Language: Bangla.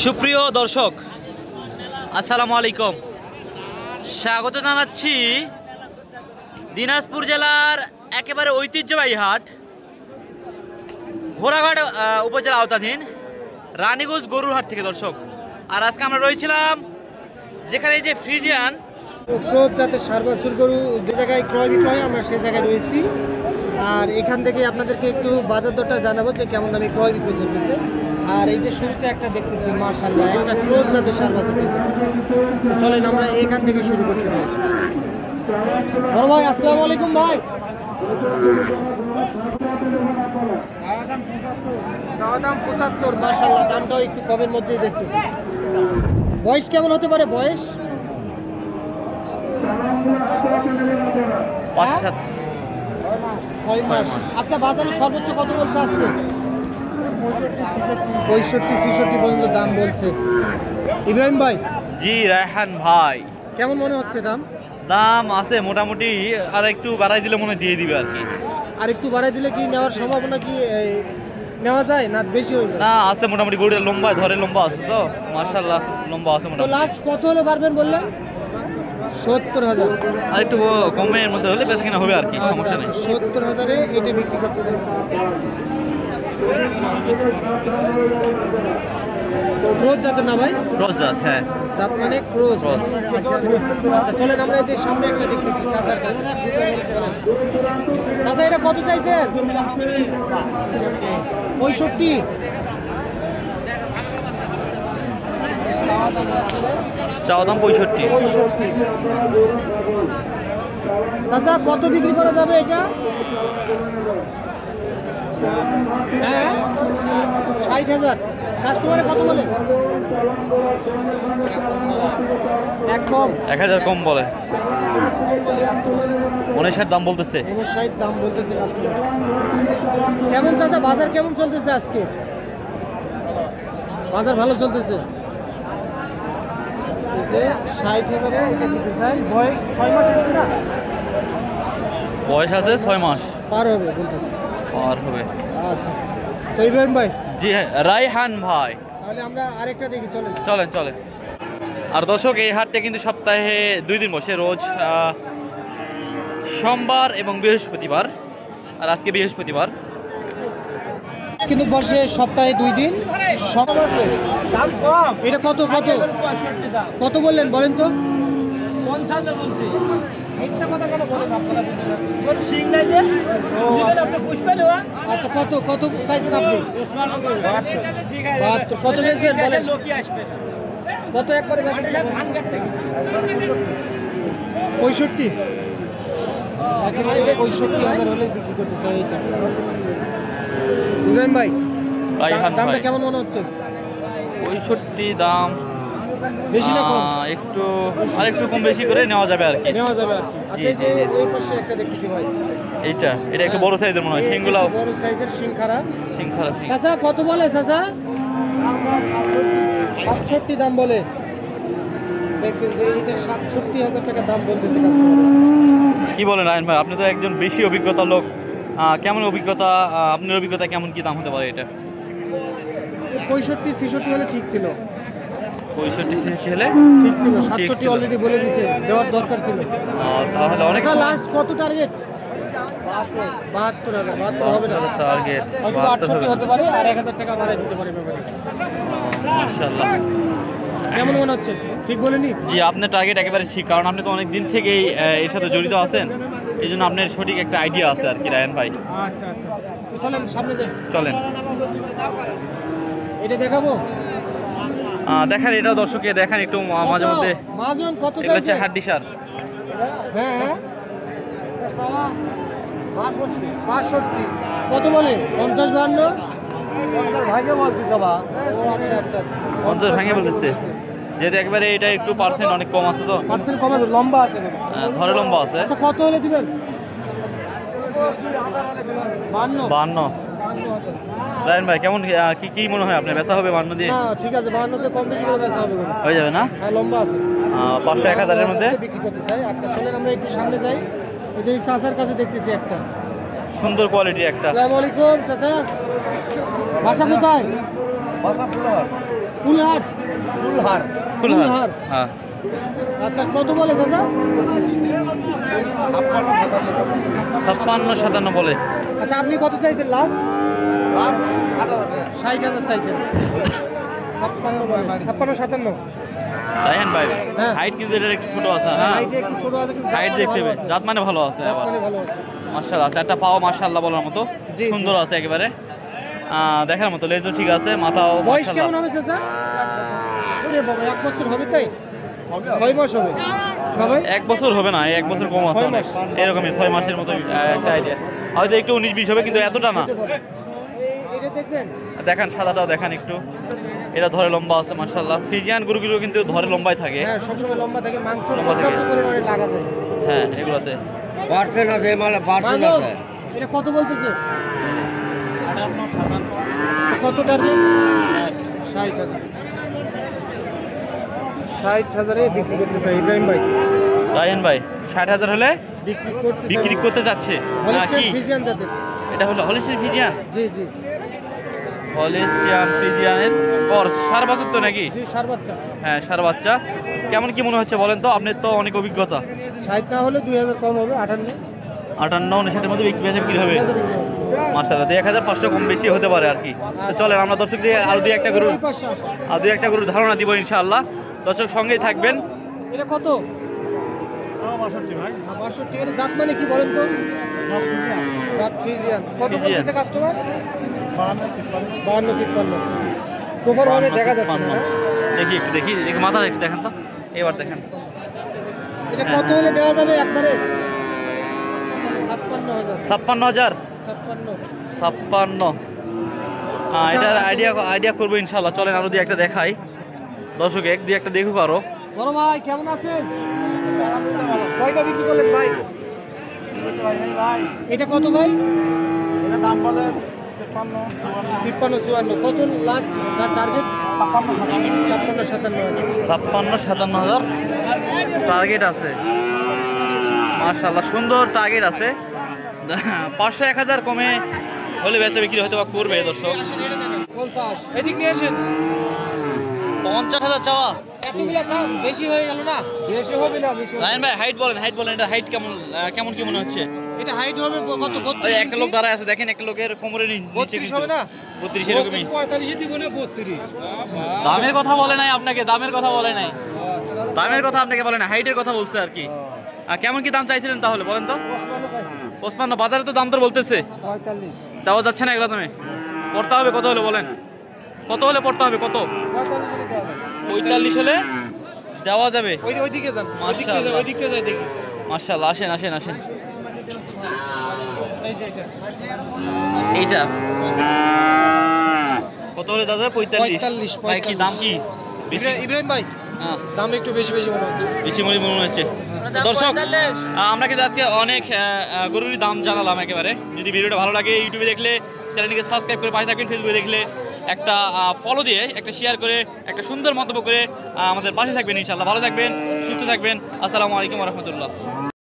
সুপ্রিয় দর্শক আসসালামু আলাইকুম, স্বাগত জানাচ্ছি দিনাজপুর জেলার একেবারে ঐতিহ্যবাহী হাট ঘোড়াঘাট উপজেলা আওতাধীন রানীগঞ্জ গরুর হাট থেকে দর্শক। আর আজকে আমরা রয়েছিলাম যেখানে যে ফ্রিজিয়ান জাতের সার বাছুর গরু যে জায়গায় ক্রয় বিক্রয় আমরা সেই জায়গায় রয়েছি। আর এখান থেকে আপনাদেরকে একটু বাজার দরটা জানাবো যে কেমন দামে ক্রয় বিক্রয় চলতেছে। আর এই যে শুরুতে একটা দেখতেছি মাশাআল্লাহ একটা ক্রোজ জাতের সার বাছুর, চলেন আমরা এখান থেকে শুরু করতে চাই। বড় ভাই আসসালামু আলাইকুম ভাই। দাম 75, মাশাআল্লাহ দামটাও একটু কমের মধ্যেই দেখতেছি। বয়স কেমন হতে পারে? বয়স 6 মাস। আচ্ছা বাজারে সর্বোচ্চ কত বলছে আজকে? 65-66 পর্যন্ত দাম বলছে। ইব্রাহিম ভাই। জি রায়হান ভাই, কেমন মনে হচ্ছে দাম? দাম আছে মোটামুটি, আর একটু বাড়াই দিলে মনে দিয়ে দিবে আর কি। আর একটু বাড়াই দিলে কি নেওয়ার সম্ভাবনা কি নেওয়া যায় না বেশি হয়ে যায়? না আছে মোটামুটি, গরুটা লম্বা ধরে লম্বা আছে তো মাশাআল্লাহ লম্বা আছে তো মোটামুটি। লাস্ট কত হলে পারবেন বললেন? 70,000। আর একটু কমের মধ্যে হলে বেশি কিনা হবে আর কি, সমস্যা নেই। 70,000-এ এটা বিক্রি করতে চাই। ক্রোজ জাতের না ভাই? ক্রস জাত, হ্যাঁ জাত মানে ক্রোজ। ক্রস। আচ্ছা চলেন আমরা এদের সামনে একটা দেখতেছি চাচার কাছে। চাচা এটা কত চাইছেন? 65। চাওয়া দাম 65। চাচা কত বিক্রি করা যাবে এটা? হ্যাঁ 60,000। কাস্টমারে কত বলে? এক কম, 1000 কম বলে। 59 দাম বলতেছে। 59 দাম বলতেছে কাস্টমার। কেমন চাচা বাজার কেমন চলতেছে আজকে? বাজার ভালো চলতেছে। এই যে 60,000-এ এটা দিতে চাই। বয়স 6 মাস আছে না? বয়স আছে 6 মাস পার হবে বলতেছে। আর হবে। আচ্ছা তো ইব্রাহিম ভাই। জি রায়হান ভাই, তাহলে আমরা আরেকটা দেখি, চলেন। চলেন চলেন। আর দর্শক এই হাটটা কিন্তু সপ্তাহে 2 দিন বসে, রোজ সোমবার এবং বৃহস্পতিবার। আর আজকে বৃহস্পতিবার কিন্তু বসে সপ্তাহে 2 দিন। সব আছে দাম কম। এটা কত কত কত বললেন বলেন তো? 50 বলছি। একটা কথা কেন বলেন আপনারা? কোন সিং নাই যে দিবেন আপনি পুষ্পে দেওয়া। আচ্ছা কত কত চাইছেন আপনি? ঠিক আছে 72। কত বেচবেন বলেন? লোকই আসবে না। কত একবারে বেচবেন? ধান কাটতে 65। একেবারে 65,000 হলে বিক্রি করতে চাই এইটা। ইব্রাহিম ভাই রায়হান দামটা ভাই কেমন মনে হচ্ছে? 65 দাম বেশি না কম? একটু আর একটু কম বেশি করে নেওয়া যাবে আর কি। নেওয়া যাবে আর কি। আচ্ছা এই যে এই পাশে একটা দেখতেছি ভাই। এটা একটু বড় সাইজের মনে হয়, সিংগুলো একটু বড় সাইজের শিং খারাপ। সিং খারাপ। চাচা কত বলে চাচা? 67 দাম বলে। দেখছেন যে এটা 67,000 টাকা দাম বলতেছে কাস্টমার। কি বলেন রায়হান ভাই, আপনি তো একজন বেশি অভিজ্ঞতা লোক, কেমন অভিজ্ঞতা, আপনার অভিজ্ঞতা কেমন কি দাম হতে পারে এটা? 65-66 হলে ঠিক ছিল। 65-66 হলে ঠিক ছিল। ঠিক 67 ছিল। অলরেডি বলে দিয়েছে, দেওয়ার দরকার ছিল। তাহলে অনেক লাস্ট কত টার্গেট? 72 হবে না? টার্গেট হয়তো 68 হতে পারে, আর 1000 টাকা বাড়ায় দিতে পারে ব্যাপারে। মাশাআল্লাহ। কেমন মনে হচ্ছে? ঠিক বলেনি? জি আপনার টার্গেট একেবারে ঠিক, কারণ আপনি তো অনেক দিন থেকেই এর সাথে জড়িত আছেন, এই জন্য আপনার সঠিক একটা আইডিয়া আছে আর কি রায়হান ভাই। আচ্ছা আচ্ছা তো চলেন সামনে যাই। চলেন এটা দেখাবো। দেখান এটা দর্শককে দেখান একটু মাঝে মধ্যে। মাজন কত এগুলো হচ্ছে চাইছে? হাড্ডি সার। হ্যাঁ হ্যাঁ 65। কত বলে? 50-52 ভাইকে বলতেছ বা। ও আচ্ছা আচ্ছা 50 ভাঙে বলতেছে, যেহেতু একবারে এটা একটু পার্সেন্ট অনেক কম আছে তো, পার্সেন্ট কম আছে, লম্বা আছে না? ধরে লম্বা আছে। আচ্ছা কত হলে দিবেন? 52। 52। রায়হান ভাই কেমন কি মনে হয় আপনার বেচা হবে 52 দিয়ে? না ঠিক আছে, 52 তে কম বেশি করে বেচা হবে। হয়ে যাবে না? হ্যাঁ লম্বা আছে। 500-1000 এর মধ্যে বিক্রি করতে চাই। আচ্ছা চলেন আমরা একটু সামনে যাই। এটা এই চাচার কাছে দেখতেছি একটা সুন্দর কোয়ালিটি একটা। আসসালামু আলাইকুম চাচা, বাসা কোথায়? ফুলহাট ফুলহার ফুলহার। হ্যাঁ আচ্ছা কত বলে চাচা? 56-57 বলে। আচ্ছা আপনি কত চাইছেন লাস্ট? 60,000 চাইছেন। 56-57। রায়হান ভাই হ্যাঁ। হাইট কিন্তু এটা একটু ছোট আছে। হ্যাঁ এই যে একটু ছোট আছে কিন্তু হাইট জাত দেখতে ভালো বেশ আছে। জাত মানে ভালো আছে জাত আবার মানে ভালো আছে। মাশাআল্লাহ। চারটা পাও মাশাআল্লাহ বলার মতো জি, জি। সুন্দর আছে একেবারে দেখার মতো। লেজও ঠিক আছে, মাথাও বয়স কেমন মাশাআল্লাহ। হবে চাচা? ওরে বাবা 1 বছর হবে তাই? 6 মাস হবে না ভাই? 1 বছর হবে না, 1 বছর কম আছে 6 অনেক। মাস। এরকমই 6 মাসের মতো একটা আইডিয়া, হয়তো একটু 19-20 হবে কিন্তু এতটা না। হতে পারে। এটা দেখবেন দেখান সাদাটাও দেখান একটু, এটা ধরে লম্বা আছে মাশাআল্লাহ। ফ্রিজিয়ান গরুগুলো কিন্তু ধরে লম্বাই থাকে। হ্যাঁ সবসময় লম্বা থাকে, মাংস লম্বা থাকে। পর্যাপ্ত পরিমাণে লাগা যায়। হ্যাঁ এগুলোতে মানব, এটা কত বলতেছে? তো কত টার্গেট? 60,000। 60,000-এ বিক্রি করতে চাই ইব্রাহিম ভাই। রায়হান ভাই 60,000 হলে বিক্রি করতে যাচ্ছে হলিস্টাইন কি? ফ্রিজিয়ান জাতের। এটা হলো হলিস্টিয়ান ফ্রিজিয়ান। জি জি হলিস্টিয়ান ফ্রিজিয়ানের কর্স 4 বছর তো নাকি? জি সার বাচ্চা। হ্যাঁ 4 বাচ্চা। কেমন কি মনে হচ্ছে বলেন তো, আপনার তো অনেক অভিজ্ঞতা। 60 না হলে 2,000 কম হবে, 58। 58-59 মধ্যে বিক্রি হবে মাশাআল্লাহ। 1,500 কম বেশি হতে পারে আর কি। তো চলেন আমরা দর্শকদের আরো দুই একটা গরুর ধারণা দিব ইনশাআল্লাহ। দর্শক সঙ্গেই থাকবেন। এটা কত? 62 এর জাত মানে কি বলেন তো? জাত ফ্রিজিয়ান। কত ফ্রিজিয়ান। বলতেছে কাস্টমার? 52-53। প্রপার ভাবে দেখা যাচ্ছে না। দেখি একটু দেখি মাথা একটু দেখেন তো, এবার দেখেন। এটা কত হলে দেওয়া যাবে একবারে? 56,000। 56,000। 56। 56। এটা আইডিয়া করবো ইনশাআল্লাহ। চলেন আরো দুই একটা দেখাই দর্শক, এক দুই একটা দেখুক আরো। বড় ভাই কেমন আছেন? কয়টা বিক্রি করলেন ভাই? এটা কত ভাই? 53-54। কত লাস্ট টার্গেট? 56-57। 56-57,000 টার্গেট আছে মাশাআল্লাহ। সুন্দর টার্গেট আছে। 500-1000 কমে হলে বেচা বিক্রি হয়তো বা করবে দর্শক। 50। এদিক নিয়ে আসেন। 50,000 চাওয়া এতগুলা দাম বেশি হয়ে গেল না? বেশি হবে না, বেশি হবে। রায়হান ভাই হাইট বলেন এটা হাইট কেমন কি মনে হচ্ছে? এটা হাইট হবে কত? 32 ওই একটা লোক দাঁড়ায় আছে দেখেন, একটা লোকের কোমরের নিচে 32 হবে না? 32 এরকমই। 45 দিব না 32। দামের কথা বলে নাই আপনাকে, দামের কথা বলে নাই, দামের কথা আপনাকে বলে না, হাইটের কথা বলছে আর কি। কেমন কি দাম চাইছিলেন তাহলে বলেন তো? 55। বাজারে তো দাম তো বলতেছে 45। দেওয়া যাচ্ছে না এগুলো দামে। পড়তে হবে কত হলে বলেন, কত হলে পড়তে হবে? কত? 45 হলে দেওয়া যাবে। ওইদিকে যান, মাশাআল্লাহ। ওইদিকে যাই দেখি। মাশাআল্লাহ। আসেন এই যে এটা। এইটা কত হলে দাদা? 45। 45। ভাই কি দাম কি বেশি? ইব্রাহিম ভাই হ্যাঁ দাম একটু বেশি মনে হচ্ছে। বেশি মনে হচ্ছে। দর্শক আমরা কিন্তু আজকে অনেক গরুরই দাম জানালাম একেবারে। যদি ভিডিওটা ভালো লাগে ইউটিউবে দেখলে চ্যানেলটিকে সাবস্ক্রাইব করে পাশে থাকবেন, ফেসবুকে দেখলে একটা ফলো দিয়ে একটা শেয়ার করে একটা সুন্দর মন্তব্য করে আমাদের পাশে থাকবেন ইনশাআল্লাহ। ভালো থাকবেন, সুস্থ থাকবেন। আসসালামু আলাইকুম ওয়া রাহমাতুল্লাহ।